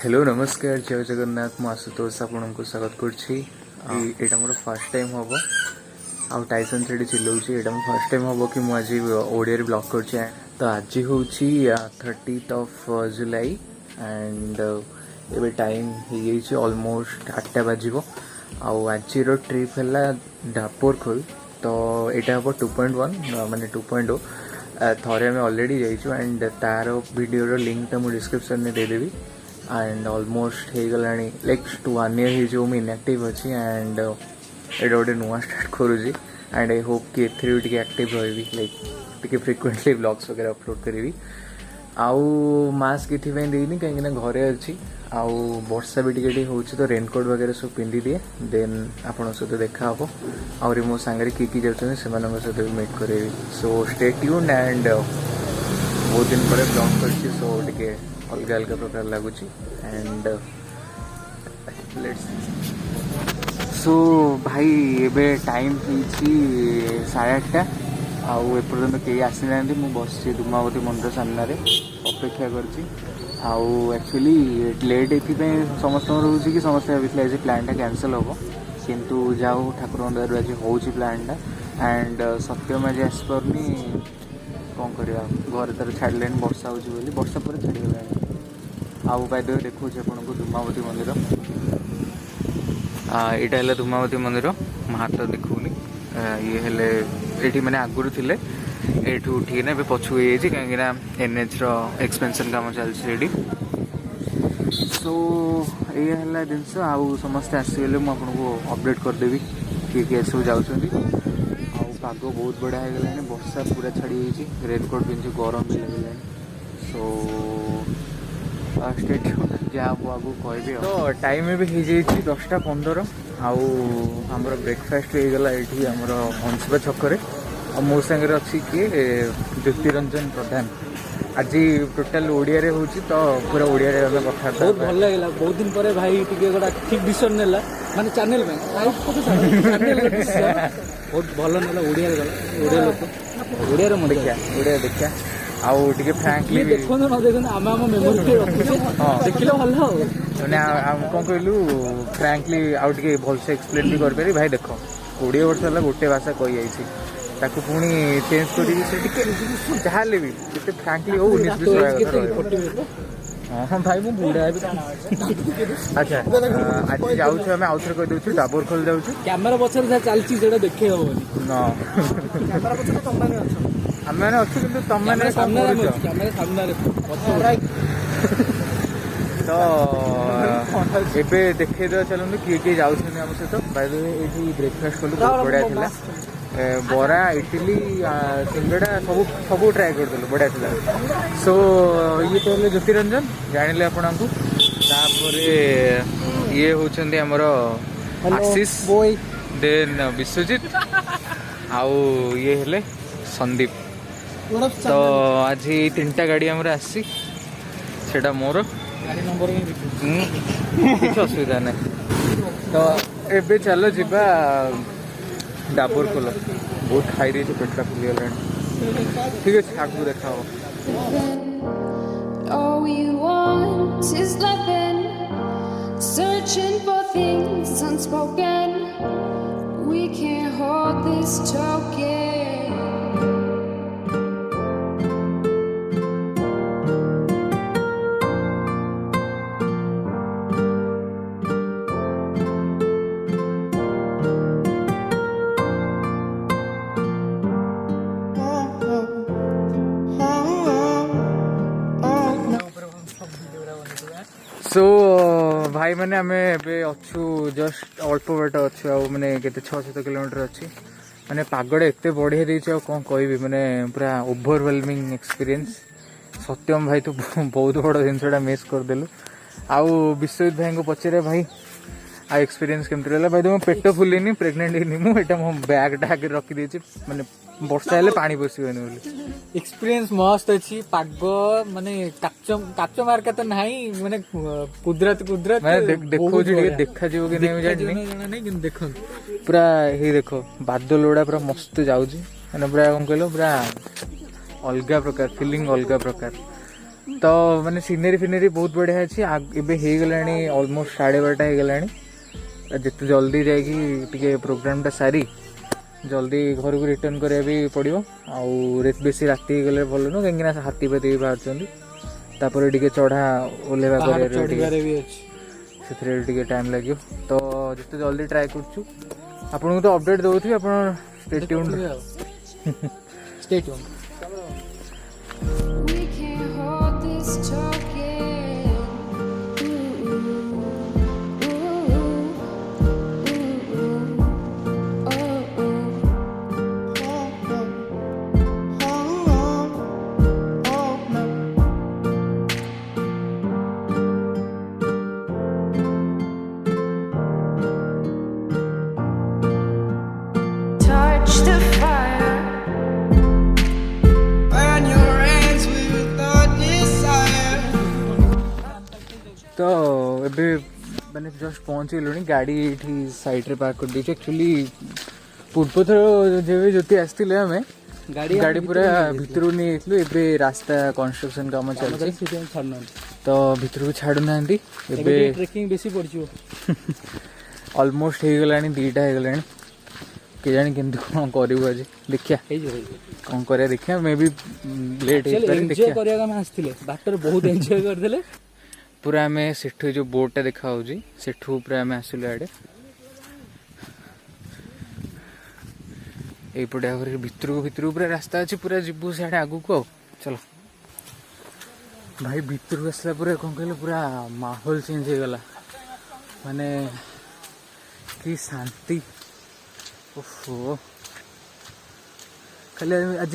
Hello नमस्कार जय जगन्नाथ मु आशुतोष आपको स्वागत करा मोर फर्स्ट टाइम हम आउ टाइसन से चिल्लाऊँ यहाँ मोर फर्स्ट टाइम हम कि मुझे ओडिया ब्लॉग कर तो आज हूँ 30th ऑफ जुलाई एंड एबे टाइम हो ऑलमोस्ट 8टा बाजिबो आउ आज ट्रिप है डापोरखोल तो यहाँ हम 2.1 माने 2.0 थरे आम अलरेडी जाइए एंड तार वीडियो लिंक तो मुझे डिस्क्रिप्शन में देदेवी एंड ऑलमोस्ट हो गला लाइक 1 year हो इनएक्टिव अच्छी एंड ये गोटे नुआ स्टार्ट करुँगी एंड आई होप कि एथि भी एक्टिव रही लाइक टी फ्रिक्वेंटली व्लॉग्स वगैरह अपलोड करी आउ मास्क ये देनी कहीं घरे अच्छी आउ वर्षा भी टी हो तो रेनकोट वगैरह सब पिंधि दिए देन आपण सहित देखा हम आहरी मो सांगे किए जाते सहित भी मीट करी सो स्टे ट्यून्ड एंड बहुत दिन पर ब्लॉग कर सो टे अलग अलग प्रकार लगुच एंड लेट्स सो भाई एबे टाइम होती 8:30 आउ एपर्तंत कहीं आसी ना बस दुमावती मंदिर सामने अपेक्षा कर एक्चुअली लेट ये समस्त रोचे कि समस्त भाई आज प्लान्टा कैंसल हम किंतु जाओ ठाकुर दयार आज हो प्लान्टा एंड सत्यम आज आसपारनी कौन करवा घर तार छाड़े वर्षा हो वर्षा पर छाड़गला आउ बाय द वे देखो आपको धूमावती मंदिर यहाँ है धूमावती मंदिर हाथ देखूनी ये हेले ये मैंने आगुरी थे एठू उठिए ना पछू कहीं एनएच एक्सपेंशन काम चलती सो ये है जिनस आउ समस्ते आसीगले मुझे अपडेट करदेवी किए सब जाऊँगी पाग बहुत बढ़िया हो गला वर्षा पूरा छाड़ी रेनकोट पिंधि गरम भी लगे सो स्टेट जहाँ आगू कह तो टाइम भी हो 10:15 आमर ब्रेकफास्ट हो गला ये आमर हंसबा छकरे और मो सागर अच्छी किए ज्योतिरंजन प्रधान आज टोटाल ओडिया रे होची तो पूरा ओडिया रे हम कथा बहुत भल लागला बहुत दिन पर भाई टिके गोटा ठीक डिसीजन नेला माने चैनल में चैनल बहुत भल नेला ओडिया रे गला ओडिया लोक ओडिया रे देखिया आउ टिके फ्रैंकली देखो ना देखो आम आम मेमोरी के रखुचे देखिले भल हो माने हम कोन कहलु फ्रैंकली आउ टिके भल से एक्सप्लेन भी कर पारी भाई देखो 20 वर्ष होला गोटे भाषा कहि आइछि ताकू पुणी चेंज कर जहाँ भी जिते फ्रांकली हो 19-20 हाँ भाई मुझे बुढ़ा अच्छा आज जाऊँ आम आउ थे कहीदे डाबरखोल जाऊँ कैमेरा पछर जहाँ चलती देखे हम आम मैंने अच्छे कि तुम मैंने तो एबे देखे चलते किए किए जाऊँ आम सहित बाय द वे ये ब्रेकफास्ट कलु बहुत बढ़िया था बरा इडली सिंगड़ा सब ट्राए करदेलु बढ़िया था सो ये कहले ज्योतिरंजन जानिले आपको ये होचंदी हमर आशीष देन विश्वजित आउ ये हेले संदीप तो आज 3टा गाड़ी हमर आसी सेटा मोर गाड़ी नंबर किसी असुविधा ना तो एबे चलो जीवा डाबरखोल बहुत खाई रही पेटा फुली गला ठीक है आगू देखा All we want is loving, searching for things unspoken. We can't hold this token. सो भाई मैंने आम अच्छु जस्ट अल्प बाट अच्छु मैंने के 600 किलोमीटर अच्छी मैंने पागड़ एत बढ़िया देती कौन कह मैंने पूरा ओभरवेलमिंग एक्सपीरियंस सत्यम भाई तो बहुत बड़ जिनसा मिस करदेलु आउ विश्वजित भाई को पचारे भाई आ एक्सपीरियंस केमती रहा भाई तुम पेट फुलनी प्रेग्नेंट होनी मुझे मो बैगटा आगे रखीदे मैंने वर्षा हेल्ले पानी पशिबनी बोली एक्सपीरियंस मस्त अच्छी पाग माने काच मार्का तो नहीं माने कुदरत मैं देखो देखा जीव कि नहीं देखो पूरा ही देखो बादल गुड़ा पूरा मस्त जाऊँ मैंने पूरा कौन कहल पूरा अलग प्रकार फिलिंग अलग प्रकार तो माने सीनरी फिनरी बहुत बढ़िया अच्छी एबे हो गलानी ऑलमोस्ट 12:30 हो गलानी जिते जल्दी जाकि प्रोग्राम टा सारी जल्दी घर को रिटर्न करा भी पड़ो आउ बेसी राति गले भल नुह कहीं हाथी फाती भी बाहर टे चढ़ा ओल्हेवा से टाइम लगे तो जिते जल्दी ट्राए करूँ आपन को तो अपडेट दौथि आप stay tuned stay tuned We can't hold this together. Touch the fire. Burn your hands with the desire. तो एबे मैंने जस्ट पहुँच गलुनी गाड़ी ये साइड रे पार्क कर दी एक्चुअली पूर्व थर जब ज्योति आसते आम गाड़ी पूरा भितर नहीं जाइलु एबे रास्ता कंस्ट्रक्शन काम चलছে तो भितर को छाड़ू ना एबे ट्रेकिंग बेसी पड़छ ऑलमोस्ट हो गलानी 2टा हो गलानी के जानी केमती कौन करू आज देखिया कौन करिया देखिया मे भी लेट हो पारे एन्जॉय देखिया करिया हम आस्थिले बाटर बहुत एन्जॉय करदेले पूरा आम सेठू जो बोर्डटा देखा होची सेठू पूरा आम आसिलु आड़े एपटे आगे भितर पूरा रास्ता अच्छी पूरा जीवु सियाड़े आगू को चलो भाई भितर आसला पूरा कौन कहले पूरा माहौल चेंज हो गला माने कि शांति ओहो खाली आज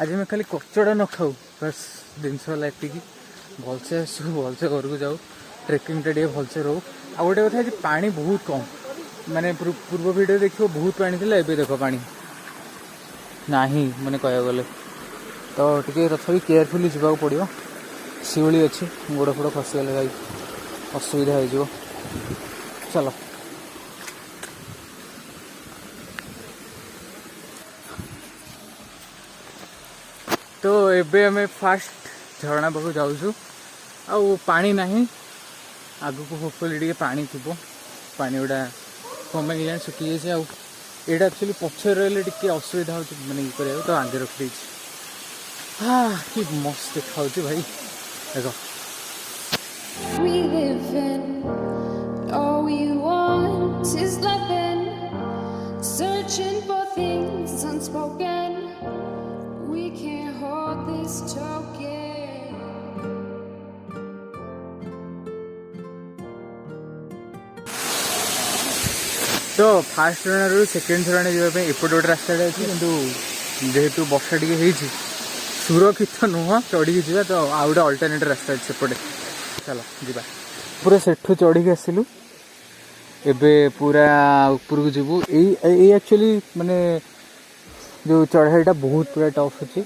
आज मैं खाली कचड़ा न खाऊ बस जिनस एति भलसे आसू भलसे घर को जाऊ ट्रेकिंग टे भलसे रो आ गोटे कथा पानी बहुत कम माने पूर्व वीडियो देखो बहुत पानी थी एबे देखो पानी नाही मैंने कह गले तो टे तथापि केयरफुली जावाक पड़ो शिवली अच्छी गोड़ फोड़ खसीगले भाई असुविधा हो चलो तो एबे हमें फास्ट झरना पाखु जाऊँ आउ पानी नहीं आगु को होपफुली टे पानी थी पानी गुड़ा कम जाए सुखी जाए आईटा एक्चुअली पछर रही टे असुविधा हो मैंने ये कर तो आगे रखी हाँ कि मस्त देखा भाई देखो We live in, all we want is loving, searching for things unspoken. We can't hold this together. तो फास्ट रनर सेकेंड थरण जावाई एपटे गोटे रास्ता अच्छी कितु जेहेतु वर्षा टी सुरक्षित नुह चढ़ी जा तो आउ गए अल्टरनेट रास्ता अच्छे सेपटे चलो जीवा पूरा सेठू चढ़ी आसलु एबे पूरा ऊपर को जीवु एक्चुअली माने जो चढ़ाईटा बहुत पूरा टफ अच्छे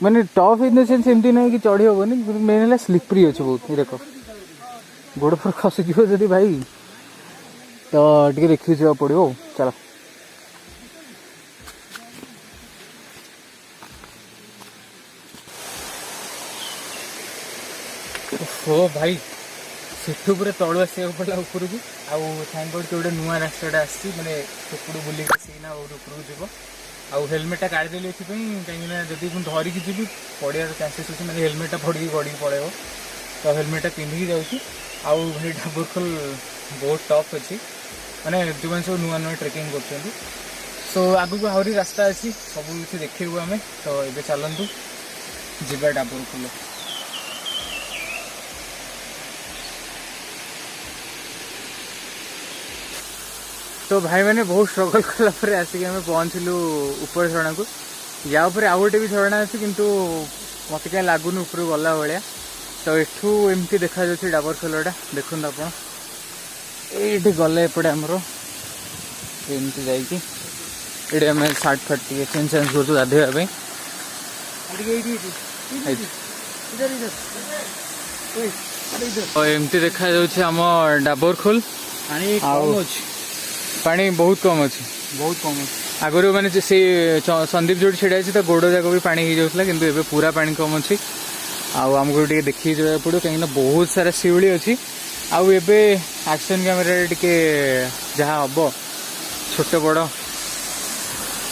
माने टफ इन द सेंस एमती ना कि चढ़ी हेनी मेन है स्लीपरी अच्छे बहुत ये देख गोड़ पर खसी जी भाई तो टे देखी जावा पड़ो चलो हो भाई सेठू पूरा तलू आसा पड़ा ऊपर को आउ थैंक गॉड कि गोटे नुआ रास्ताटा आसी मैंने सेपटू बुलिक आसिना और ऊपर को जीव आउ हेलमेटा काढ़ीदेली ये कहीं जब मुझे धरिकी जी पड़ार चान्सेस अच्छे मैंने हेलमेटा पड़ी गड़ी पड़े तो हेलमेटा पिंधिकी जाऊँगी आउ भाई डाबरखोल बहुत टफ अच्छी मैंने जो मैंने सब नुआ नुआ ट्रेकिंग कर सो आगू को आहरी रास्ता अच्छी सब किसी देखू आम तो ये चलतु जीवा डाबरखोल तो भाई मैंने बहुत स्ट्रगल कला आसिक आम पहुँचलु ऊपर झरणा को या आउ गोटे भी झरणा अच्छी किंतु मत कहीं लगुनि ऊपर गला भाया तो एठू एमती देखा जाऊँ डाबरखोलटा देखते आप ये गले एपटे आमर एमती जाइए आम सार्ट फार्ट टे चेंज चेंज कर गाधोवाई एमती देखा जाऊँ आम डाबरखोल पानी बहुत कम अच्छी बहुत कम आगुरी मैंने से संदीप जो छिड़ा तो गोड़ जाक भी पानी हो जाऊला कि पूरा पानी कम अच्छी आमको टे देखी जावा पड़ो कहीं बहुत सारा शिवली अच्छी आउ एबे एक्शन कैमेरा टिके जहाँ हम छोट बड़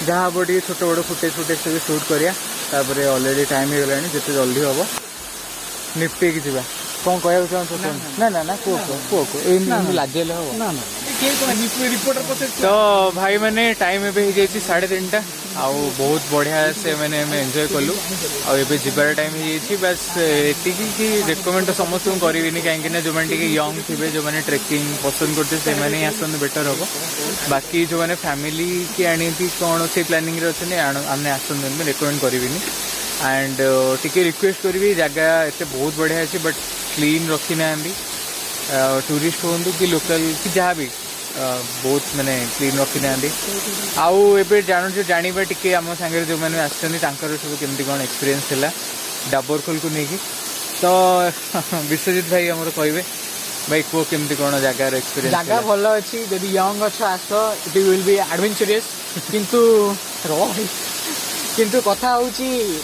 जहाँ हम टे छोट बड़ फुटेज सब सुट करिया तापर ऑलरेडी टाइम हो गलानी जिते जल्दी हम निपटे की जावा कौन कहना चाहते ना ना ना कुह कुह कुह लाजेले हम ना ना रिपोर्टर तो भाई मैंने टाइम एबे हो जाइए 3:30 आउ बहुत बढ़िया से मैंने एंजॉय कलु आबे जीवार टाइम हो बस एति कि रेकमेंड तो समस्त करी कहीं जो मैंने यंग थे जो मैंने ट्रेकिंग पसंद करते से मैंने आसते बेटर हम बाकी जो मैंने फैमिली की आनी कौन से प्लानिंग अच्छे आमने आसते रेकमेंड करी एंड टिके रिक्वेस्ट करी जगह एत बहुत बढ़िया अच्छे बट क्लीन रखी ना टूरिस्ट हूँ कि लोकल कि जहाँ भी बहुत मैंने क्लीन रखी ना आउ ए जानवा टिके आम सांगे जो मैंने आसर सब केमती कौन एक्सपीरियंस है डाबरखोल को लेकिन तो विश्वजित भाई आमर कहे भाई कह केमती कौन जगार एक्सपीरियंस जगह भल अच्छी जब यंग अच्छ आस इट विल बी एडवेंचरस किंतु किंतु कथा हूँ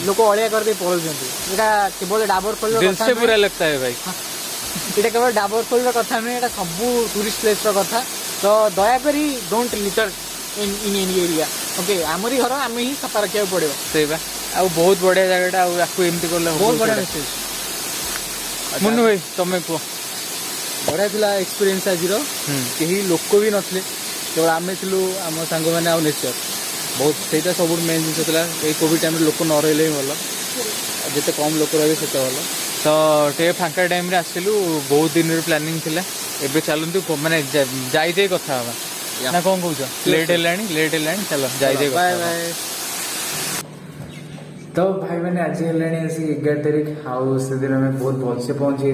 लोक अलिया करदे पड़ों केवल डाबरखोल दिल से बुरा लगता है भाई ये केवल डाबरखोल कथा नुहे ये सब टूरिस्ट प्लेस कथा तो दयाकोरी don't litter in any area okay आमरी घर आम ही सफा रखा पड़ो से बहुत बढ़िया जगह आपको एमती कले बहुत बढ़िया मेसेज मुन्नू भाई तुम्हें कह बढ़िया था एक्सपीरियंस आज कहीं लोक भी नथिले केवल आम थी आम सांग मैंने आउ नेचर बहुत सहीटा सब मेन जिन कोविड टाइम लोक न रही भल जिते कम लोक रही से भल तो टे फांका टाइम आसलु बहुत दिन प्लानिंग थिला एबे चलतु माने जाई जाई कथा ना कौन कह लेट है चलो जाई जाई बाय बाय तो भाई मैंने आज है 11 तारीख आउ से दिन में बहुत भलसे पहुंची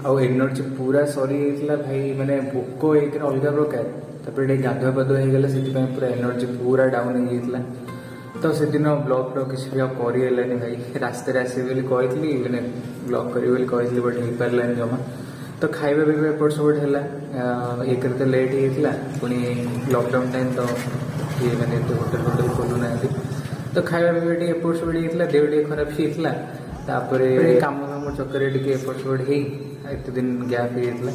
आउ एनर्जी पूरा सरी भाई मैंने भोक एक अलग प्रकार तापर गाधुआ पाधुआ हो गला से पूरा एनर्जी पूरा डाउन हो तो से दिन ब्लॉग तो किसी भी करनी भाई रास्ते आसे कही मैंने ब्लॉग करी कही बट हो पारानी जमा तो खाଇବା पिଇବା एपट सब है एक तो लेट होता पुणी लॉकडाउन टाइम तो ये मैंने होटेल फोटेल खोलुना तो खाଇବା पिଇବା टे एपट सब होता देह टे खराब सी होता कम काम चक्कर टे एपट सब एत दिन गैप होता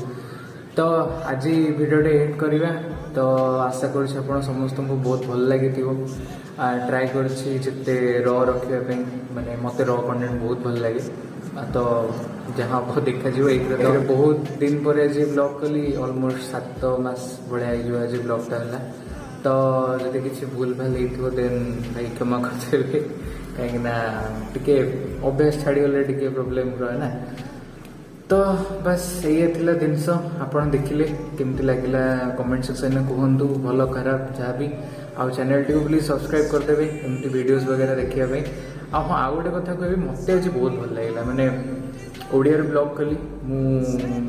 तो आज भिडियोटे एंड करवा तो आशा कर समस्त को बहुत भल लगी ट्राए करते र रखापी माने मत र कंटेंट बहुत भल लगे तो जहाँ आपको देखा एक तो बहुत दिन पर आज ब्लॉग कली ऑलमोस्ट 7 मास भाया आज ब्लॉगटा है तो जब किसी भूल भाल हो देन भाई क्षमा करदे कहीं अभ्यास छाड़गले टे प्रोब्लेम रहे ना तो बस ये थिला जिनस आपन देखिले केमती लगिला कमेंट सेक्शन में कहतु भल खराब जहाँ भी आउ चैनल टी प्लीज सब्सक्राइब करदेवे एमती वीडियोस वगैरह देखिए हाँ आउ गोटे कथा कह मत आज बहुत भल लगे मैंने ओडिया ब्लॉग कली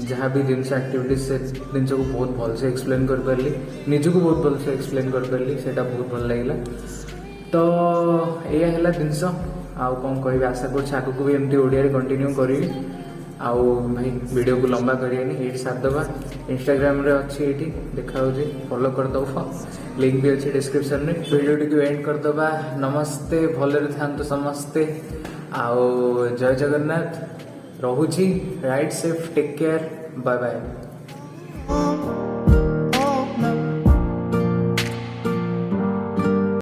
जहाँ भी जिन एक्टिविटीज से जिन को बहुत भल से एक्सप्लेन कर पारि निजी को बहुत भल से एक्सप्लेन कर पारि से बहुत भल लगे तो यह है जिनस आउ कौन कह आशा कर भी एमती ओडिया कंटिन्यू करी आउ भाई वीडियो को लंबा करिए ये सारदबा इंस्टाग्राम रे अच्छी ये देखा फॉलो करदब लिंक भी अच्छी डिस्क्रिप्शन में वीडियो टी एंड करदबा नमस्ते भलरे थांतु समस्ते आउ जय जगन्नाथ रहुची right safe take care bye bye.